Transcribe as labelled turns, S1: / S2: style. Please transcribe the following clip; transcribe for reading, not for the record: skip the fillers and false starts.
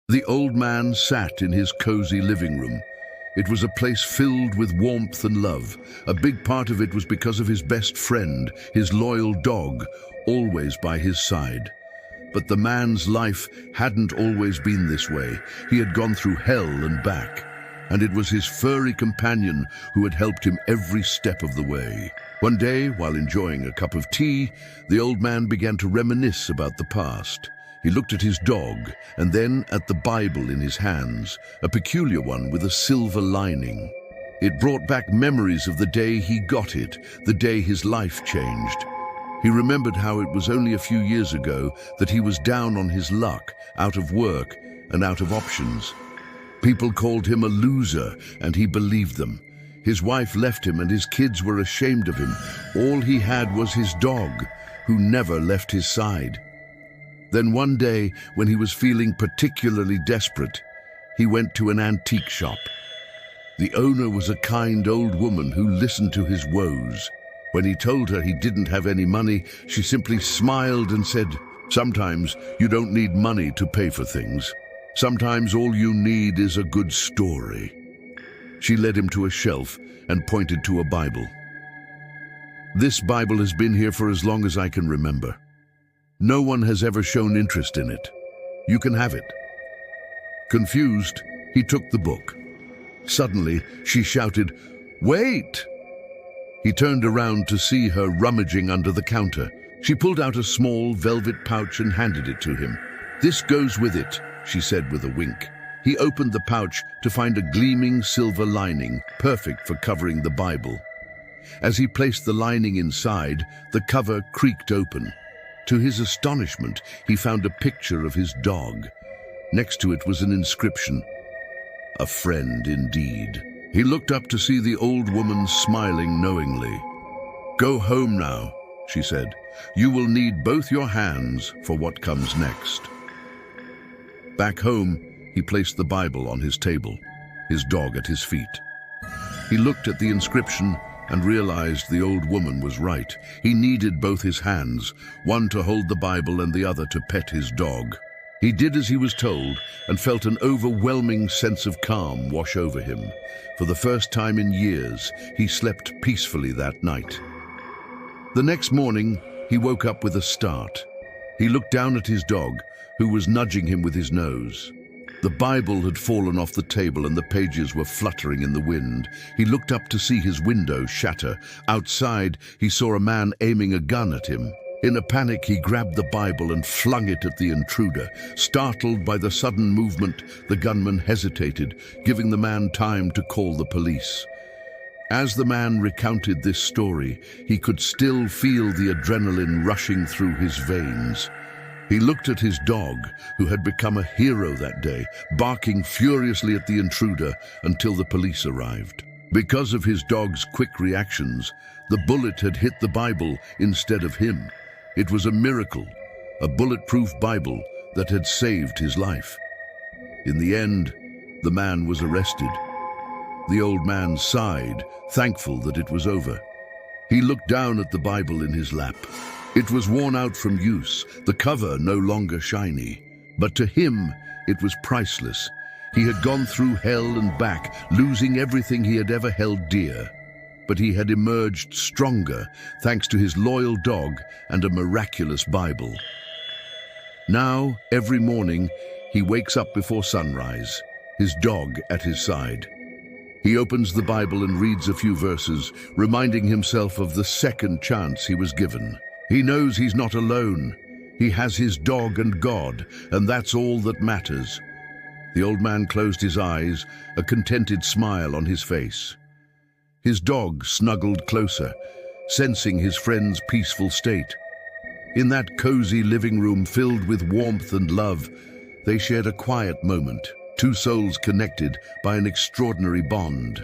S1: The old man sat in his cozy living room. It was a place filled with warmth and love. A big part of it was because of his best friend, his loyal dog, always by his side. But the man's life hadn't always been this way. He had gone through hell and back, and it was his furry companion who had helped him every step of the way. One day, while enjoying a cup of tea, the old man began to reminisce about the past. He looked at his dog, and then at the Bible in his hands, a peculiar one with a silver lining. It brought back memories of the day he got it, the day his life changed. He remembered how it was only a few years ago that he was down on his luck, out of work and out of options. People called him a loser, and he believed them. His wife left him, and his kids were ashamed of him. All he had was his dog, who never left his side. Then one day, when he was feeling particularly desperate, he went to an antique shop. The owner was a kind old woman who listened to his woes. When he told her he didn't have any money, she simply smiled and said, "Sometimes you don't need money to pay for things. Sometimes all you need is a good story." She led him to a shelf and pointed to a Bible. "This Bible has been here for as long as I can remember. No one has ever shown interest in it. You can have it." Confused, he took the book. Suddenly, she shouted, "Wait!" He turned around to see her rummaging under the counter. She pulled out a small velvet pouch and handed it to him. "This goes with it," she said with a wink. He opened the pouch to find a gleaming silver lining, perfect for covering the Bible. As he placed the lining inside, the cover creaked open. To his astonishment, he found a picture of his dog. Next to it was an inscription. A friend indeed. He looked up to see the old woman smiling knowingly. "Go home now," she said. "You will need both your hands for what comes next." Back home, he placed the Bible on his table, his dog at his feet. He looked at the inscription and realized the old woman was right. He needed both his hands, one to hold the Bible and the other to pet his dog. He did as he was told and felt an overwhelming sense of calm wash over him. For the first time in years, he slept peacefully that night. The next morning, he woke up with a start. He looked down at his dog, who was nudging him with his nose. The Bible had fallen off the table and the pages were fluttering in the wind. He looked up to see his window shatter. Outside, he saw a man aiming a gun at him. In a panic, he grabbed the Bible and flung it at the intruder. Startled by the sudden movement, the gunman hesitated, giving the man time to call the police. As the man recounted this story, he could still feel the adrenaline rushing through his veins. He looked at his dog, who had become a hero that day, barking furiously at the intruder until the police arrived. Because of his dog's quick reactions, the bullet had hit the Bible instead of him. It was a miracle, a bulletproof Bible that had saved his life. In the end, the man was arrested. The old man sighed, thankful that it was over. He looked down at the Bible in his lap. It was worn out from use, the cover no longer shiny. But to him, it was priceless. He had gone through hell and back, losing everything he had ever held dear. But he had emerged stronger, thanks to his loyal dog and a miraculous Bible. Now, every morning, he wakes up before sunrise, his dog at his side. He opens the Bible and reads a few verses, reminding himself of the second chance he was given. He knows he's not alone. He has his dog and God, and that's all that matters. The old man closed his eyes, a contented smile on his face. His dog snuggled closer, sensing his friend's peaceful state. In that cozy living room filled with warmth and love, they shared a quiet moment, two souls connected by an extraordinary bond.